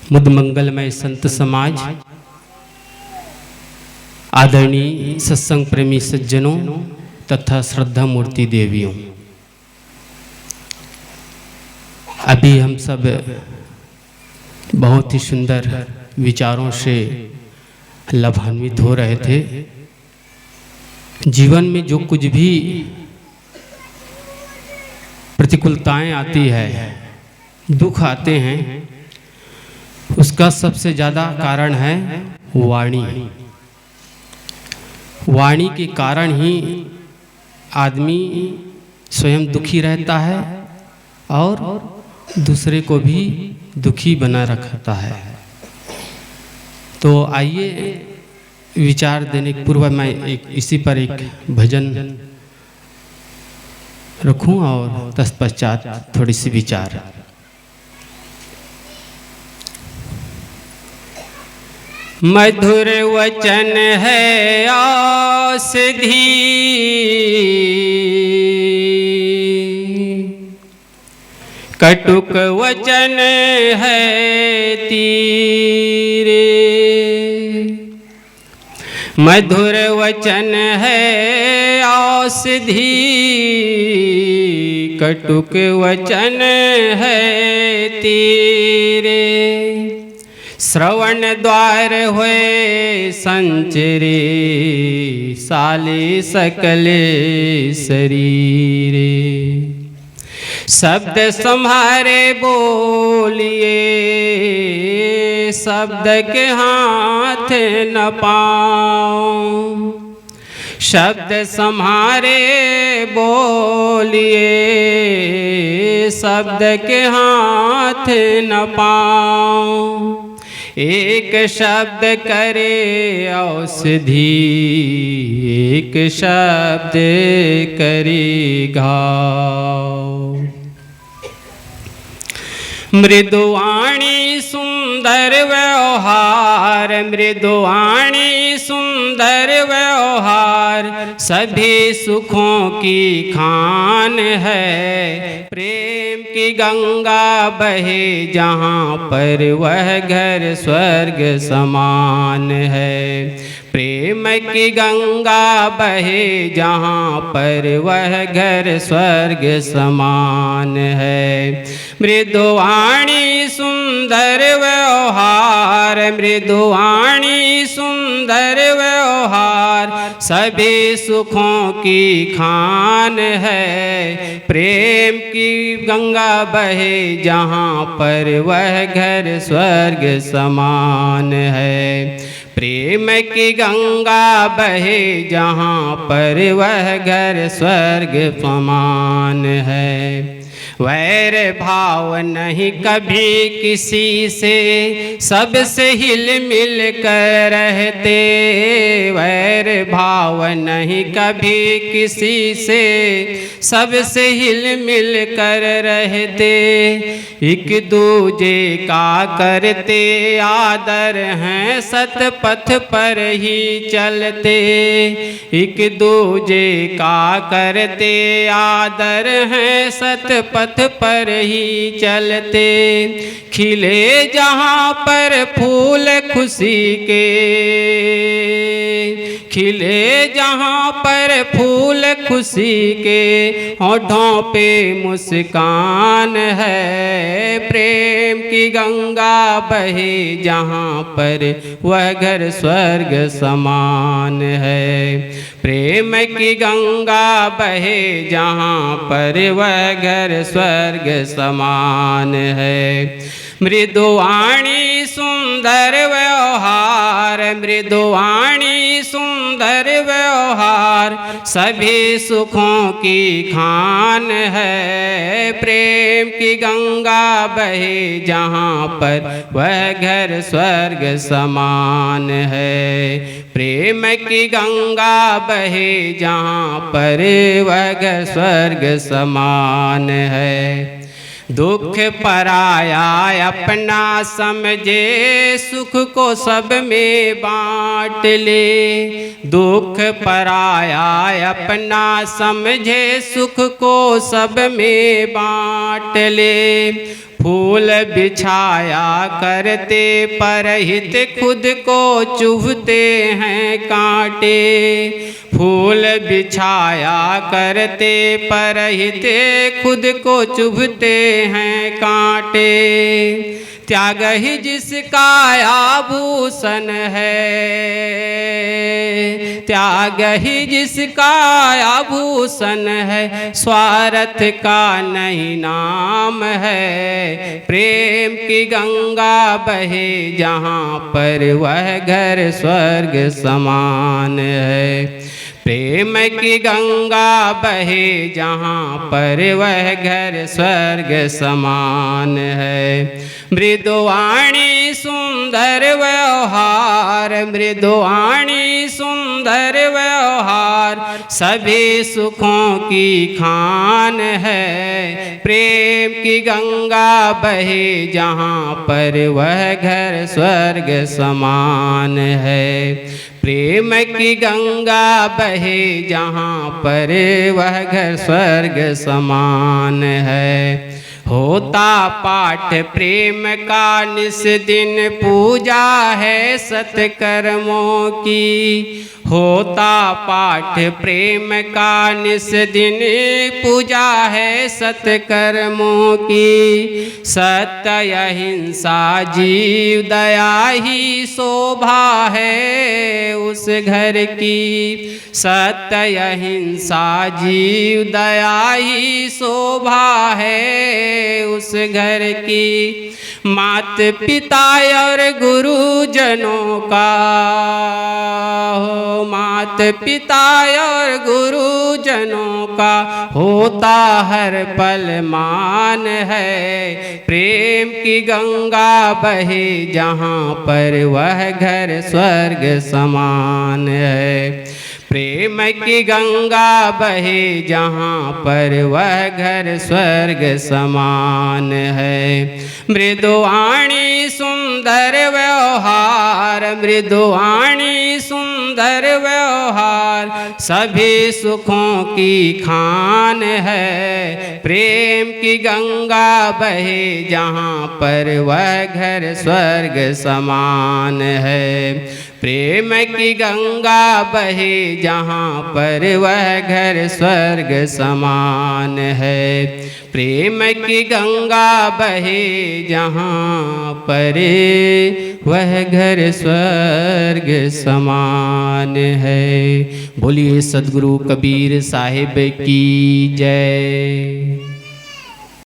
मुद मंगलमय संत समाज, आदरणीय सत्संग प्रेमी सज्जनों तथा श्रद्धा मूर्ति देवियों, अभी हम सब बहुत ही सुंदर विचारों से लाभान्वित हो रहे थे। जीवन में जो कुछ भी प्रतिकूलताएं आती है, दुख आते हैं, उसका सबसे ज़्यादा कारण है वाणी। वाणी के कारण ही आदमी स्वयं दुखी रहता है और दूसरे को भी दुखी बना रखता है। तो आइए विचार देने के पूर्व मैं इसी पर एक भजन रखूं और तत्पश्चात थोड़ी सी विचार। मधुर वचन है औषधि, कटुक वचन है तीरे। मधुर वचन है औषधि, कटुक वचन है तीरे। श्रवण द्वार हुए संचरे, साले सकले शरीरे। शब्द सम्हारे बोलिए, शब्द के हाथ न पाऊं। शब्द सम्हारे बोलिए, शब्द के हाथ न पाऊं। एक शब्द करे औषधि, एक शब्द करे घाव। मृदुवाणी सुंदर व्यवहार, मृदुवाणी सुंदर व्यवहार, सभी सुखों की खान है। प्रेम की गंगा बहे जहाँ पर, वह घर स्वर्ग समान है। प्रेम की गंगा बहे जहाँ पर, वह घर स्वर्ग समान है। मृदुवाणी सुंदर व्यवहार, मृदुवाणी सुंदर व्यवहार, सभी सुखों की खान है। प्रेम की गंगा बहे जहाँ पर, वह घर स्वर्ग समान है। प्रेम की गंगा बहे जहाँ पर, वह घर स्वर्ग समान है। वैर भाव नहीं कभी किसी से, सबसे हिल मिल कर रहते। वैर भाव नहीं कभी किसी से, सबसे हिल मिल कर रहते। एक दूजे का करते आदर हैं, सतपथ पर ही चलते। एक दूजे का करते आदर हैं, सतपथ पर ही चलते। खिले जहाँ पर फूल खुशी के, खिले जहाँ पर फूल खुशी के, होठों पे मुस्कान है। प्रेम की गंगा बहे जहाँ पर, वह घर स्वर्ग समान है। प्रेम की गंगा बहे जहाँ पर, वह घर स्वर्ग समान है। मृदुवाणी सुंदर व्यवहार, मृदुवाणी सुंदर व्यवहार, सभी सुखों की खान है। प्रेम की गंगा बहे जहाँ पर, वह घर स्वर्ग समान है। प्रेम की गंगा बहे जहाँ पर, वह घर स्वर्ग समान है। दुख पराया अपना समझे, सुख को सब में बांट ले। दुख पराया अपना समझे, सुख को सब में बांट ले। फूल बिछाया करते परहित खुद को चुभते हैं कांटे। फूल बिछाया करते परहित खुद को चुभते हैं कांटे। त्याग ही जिसका आभूषण है, त्याग ही जिसका आभूषण है, स्वार्थ का नहीं नाम है। प्रेम की गंगा बहे जहाँ पर वह घर स्वर्ग समान है। प्रेम की गंगा बहे जहाँ पर वह घर स्वर्ग समान है। मृदुवाणी सुंदर व्यवहार, मृदुवाणी सुंदर व्यवहार, सभी सुखों की खान है। प्रेम की गंगा बहे जहाँ पर वह घर स्वर्ग समान है। प्रेम की गंगा बहे जहाँ पर वह घर स्वर्ग समान है। होता पाठ प्रेम का निस दिन, पूजा है सत्कर्मों की। होता पाठ प्रेम का निस दिन, पूजा है सत्कर्मों की। सत्य अहिंसा जीव दया ही शोभा है उस घर की। सत्य अहिंसा जीव दया ही शोभा है उस घर की। मात पिता और गुरुजनों का हो, मात पिता और गुरुजनों का होता हर पल मान है। प्रेम की गंगा बहे जहाँ पर वह घर स्वर्ग समान है। प्रेम की गंगा बहे जहाँ पर वह घर स्वर्ग समान है। मृदुवाणी सुंदर व्यवहार, मृदुवाणी सुंदर व्यवहार, सभी सुखों की खान है। प्रेम की गंगा बहे जहाँ पर वह घर स्वर्ग समान है। प्रेम की गंगा बहे जहाँ पर वह घर स्वर्ग समान है। प्रेम की गंगा बहे जहाँ पर वह घर स्वर्ग समान है। बोलिए सद्गुरु कबीर साहिब की जय।